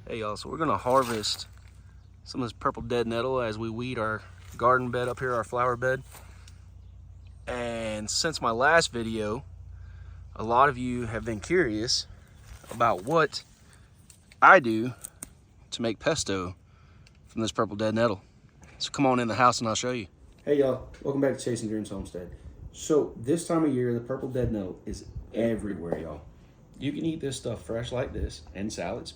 Hey y'all, so we're gonna harvest some of this purple dead nettle as we weed our garden bed up here, our flower bed. And since my last video, a lot of you have been curious about what I do to make pesto from this purple dead nettle. So come on in the house and I'll show you. Hey y'all, welcome back to Chasing Dreams Homestead. So this time of year, the purple dead nettle is everywhere, y'all. You can eat this stuff fresh like this in salads,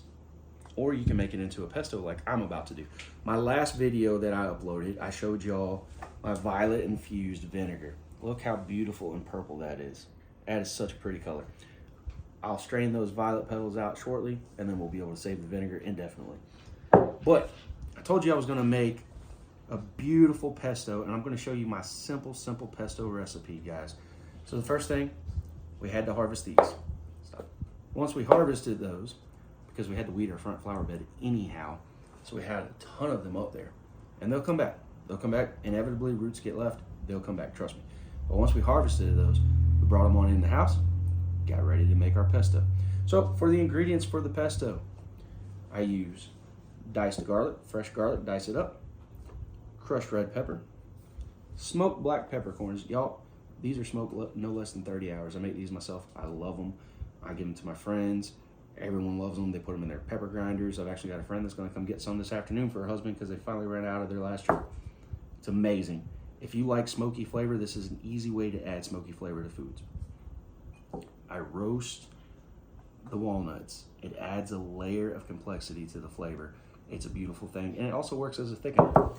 or you can make it into a pesto like I'm about to do. My last video that I uploaded, I showed y'all my violet infused vinegar. Look how beautiful and purple that is. That is such a pretty color. I'll strain those violet petals out shortly, and then we'll be able to save the vinegar indefinitely. But I told you I was gonna make a beautiful pesto, and I'm gonna show you my simple pesto recipe, guys. So the first thing, we had to harvest these. Once we harvested those, because we had to weed our front flower bed anyhow, so we had a ton of them up there. And they'll come back. They'll come back. Inevitably, roots get left. They'll come back, trust me. But once we harvested those, we brought them on in the house, got ready to make our pesto. So for the ingredients for the pesto, I use diced garlic, fresh garlic, dice it up, crushed red pepper, smoked black peppercorns. Y'all, these are smoked no less than 30 hours. I make these myself. I love them. I give them to my friends. Everyone loves them. They put them in their pepper grinders. I've actually got a friend that's going to come get some this afternoon for her husband because they finally ran out of their last trip. It's amazing. If you like smoky flavor, this is an easy way to add smoky flavor to foods. I roast the walnuts. It adds a layer of complexity to the flavor. It's a beautiful thing, and it also works as a thickener.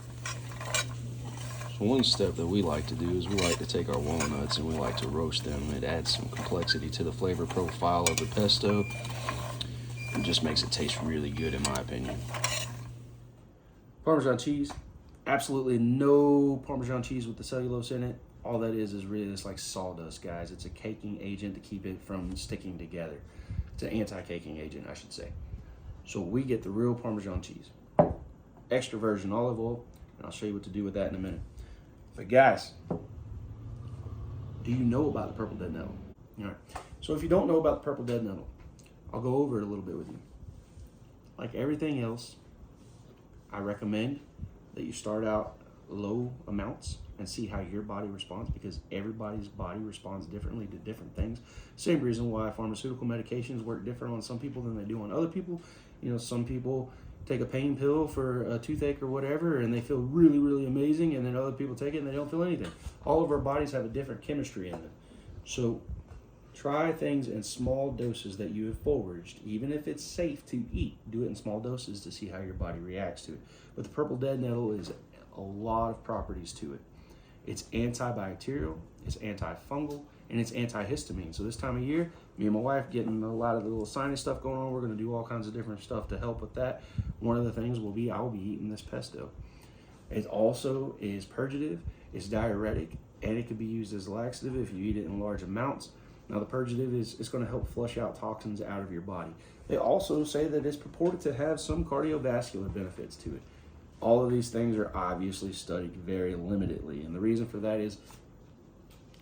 So one step that we like to do is we like to take our walnuts and we like to roast them. It adds some complexity to the flavor profile of the pesto. It just makes it taste really good, in my opinion. Parmesan cheese. Absolutely no Parmesan cheese with the cellulose in it. All that is really just like sawdust, guys. It's a caking agent to keep it from sticking together. It's an anti-caking agent, I should say. So we get the real Parmesan cheese. Extra virgin olive oil, and I'll show you what to do with that in a minute. But guys, do you know about the purple dead nettle? All right. So if you don't know about the purple dead nettle, I'll go over it a little bit with you. Like everything else, I recommend that you start out low amounts and see how your body responds, because everybody's body responds differently to different things. Same reason why pharmaceutical medications work different on some people than they do on other people. You know, some people take a pain pill for a toothache or whatever and they feel really amazing, and then other people take it and they don't feel anything. All of our bodies have a different chemistry in them. So try things in small doses that you have foraged. Even if it's safe to eat, do it in small doses to see how your body reacts to it. But the purple dead nettle is a lot of properties to it. It's antibacterial, it's antifungal, and it's antihistamine. So this time of year, me and my wife getting a lot of the little sinus stuff going on. We're gonna do all kinds of different stuff to help with that. One of the things will be I'll be eating this pesto. It also is purgative, it's diuretic, and it can be used as laxative if you eat it in large amounts. Now the purgative it's going to help flush out toxins out of your body. They also say that it's purported to have some cardiovascular benefits to it. All of these things are obviously studied very limitedly, and the reason for that is,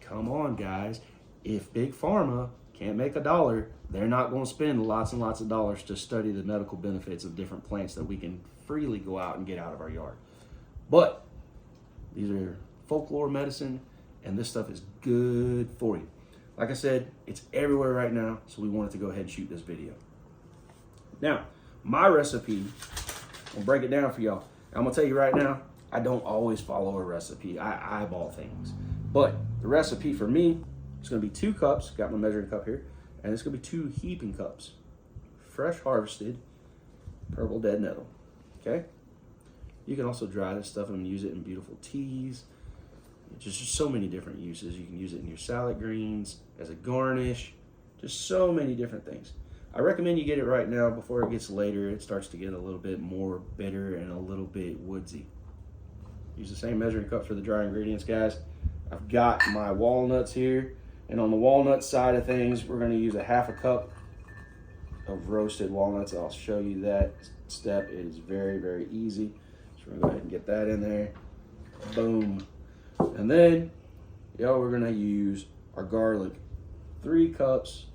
come on guys, if Big Pharma can't make a dollar, they're not going to spend lots and lots of dollars to study the medical benefits of different plants that we can freely go out and get out of our yard. But these are folklore medicine, and this stuff is good for you. Like I said, it's everywhere right now, so we wanted to go ahead and shoot this video. Now, my recipe, I'll break it down for y'all. I'm gonna tell you right now, I don't always follow a recipe. I eyeball things. But the recipe for me is gonna be 2 cups, got my measuring cup here, and it's gonna be 2 heaping cups. Fresh harvested purple dead nettle, okay? You can also dry this stuff and use it in beautiful teas. Just so many different uses. You can use it in your salad greens, as a garnish, just so many different things. I recommend you get it right now before it gets later. It starts to get a little bit more bitter and a little bit woodsy. Use the same measuring cup for the dry ingredients, guys. I've got my walnuts here, and on the walnut side of things, we're gonna use a 1/2 cup of roasted walnuts. I'll show you that step. It is very easy. So we're gonna go ahead and get that in there. Boom. And then, we're gonna use our garlic. 3 cups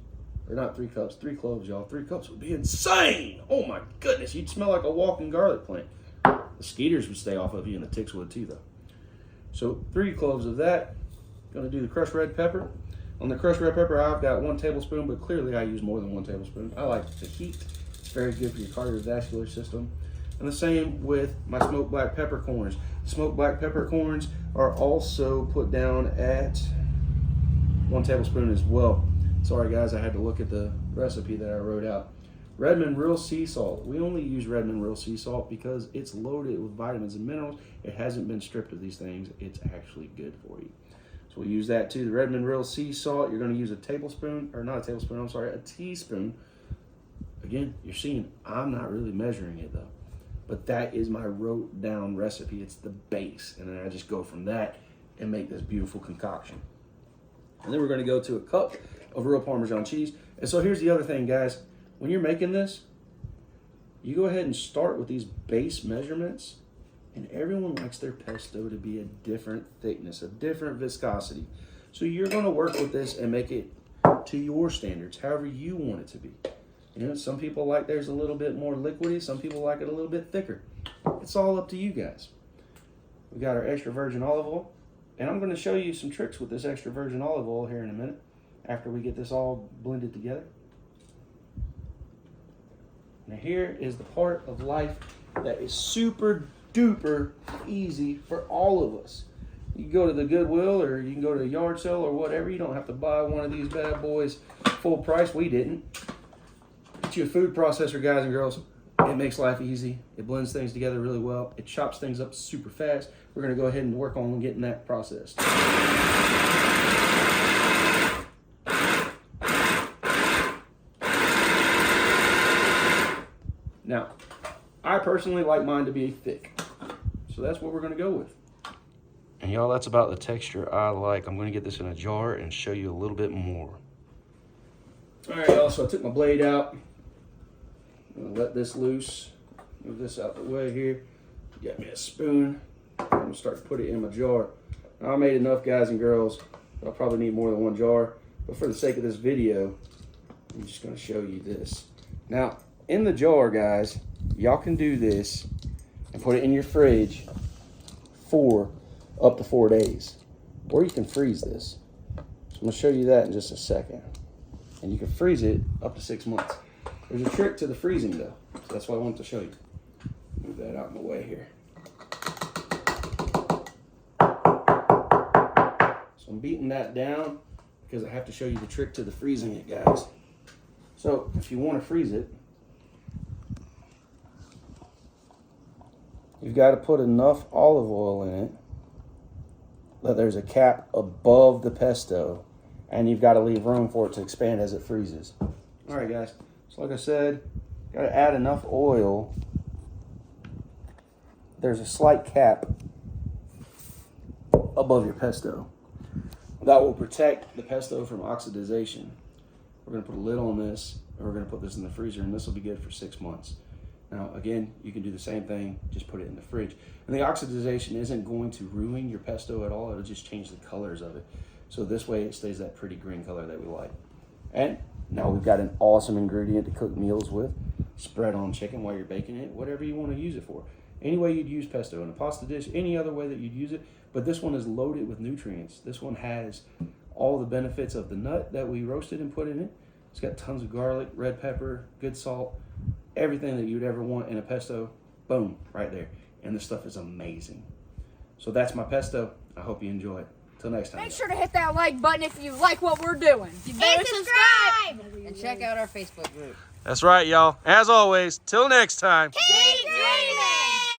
Or not 3 cups, 3 cloves, y'all. 3 cups would be insane. Oh my goodness, you'd smell like a walking garlic plant. The mosquitoes would stay off of you and the ticks would too though. So 3 cloves of that. Gonna do the crushed red pepper. On the crushed red pepper, I've got 1 tablespoon, but clearly I use more than 1 tablespoon. I like the heat. It's very good for your cardiovascular system. And the same with my smoked black peppercorns. Smoked black peppercorns are also put down at 1 tablespoon as well. Sorry guys, I had to look at the recipe that I wrote out. Redmond Real Sea Salt. We only use Redmond Real Sea Salt because it's loaded with vitamins and minerals. It hasn't been stripped of these things. It's actually good for you. So we'll use that too. The Redmond Real Sea Salt, you're going to use a tablespoon, or not a tablespoon, I'm sorry, a teaspoon. Again, you're seeing I'm not really measuring it though. But that is my wrote down recipe. It's the base. And then I just go from that and make this beautiful concoction. And then we're going to go to a cup of real Parmesan cheese. And so here's the other thing, guys. When you're making this, you go ahead and start with these base measurements. And everyone likes their pesto to be a different thickness, a different viscosity. So you're going to work with this and make it to your standards, however you want it to be. You know, some people like theirs a little bit more liquidy. Some people like it a little bit thicker. It's all up to you guys. We got our extra virgin olive oil. And I'm going to show you some tricks with this extra virgin olive oil here in a minute after we get this all blended together. Now here is the part of life that is super duper easy for all of us. You can go to the Goodwill or you can go to a yard sale or whatever. You don't have to buy one of these bad boys full price. We didn't. Get you a food processor, guys and girls. It makes life easy. It blends things together really well. It chops things up super fast. We're going to go ahead and work on getting that processed. Now, I personally like mine to be thick. So that's what we're going to go with. And y'all, that's about the texture I like. I'm going to get this in a jar and show you a little bit more. All right, y'all, so I took my blade out. I'm going to let this loose. Move this out the way here. Got me a spoon. I'm going to start to put it in my jar. Now, I made enough, guys and girls. I'll probably need more than 1 jar. But for the sake of this video, I'm just going to show you this. Now, in the jar, guys, y'all can do this and put it in your fridge for up to 4 days. Or you can freeze this. So I'm going to show you that in just a second. And you can freeze it up to 6 months. There's a trick to the freezing though. So that's what I wanted to show you. Move that out of my way here. So I'm beating that down because I have to show you the trick to the freezing it, guys. So if you want to freeze it, you've got to put enough olive oil in it that there's a cap above the pesto, and you've got to leave room for it to expand as it freezes. All right, guys. So like I said, got to add enough oil. There's a slight cap above your pesto. That will protect the pesto from oxidization. We're going to put a lid on this, and we're going to put this in the freezer, and this will be good for 6 months. Now, again, you can do the same thing, just put it in the fridge. And the oxidization isn't going to ruin your pesto at all. It'll just change the colors of it. So this way it stays that pretty green color that we like. And now we've got an awesome ingredient to cook meals with. Spread on chicken while you're baking it, whatever you want to use it for. Any way you'd use pesto, in a pasta dish, any other way that you'd use it. But this one is loaded with nutrients. This one has all the benefits of the nut that we roasted and put in it. It's got tons of garlic, red pepper, good salt, everything that you'd ever want in a pesto. Boom, right there. And the stuff is amazing. So that's my pesto. I hope you enjoy it. Till next time. Make sure to hit that like button if you like what we're doing. You better subscribe. And check out our Facebook group. That's right, y'all. As always, till next time.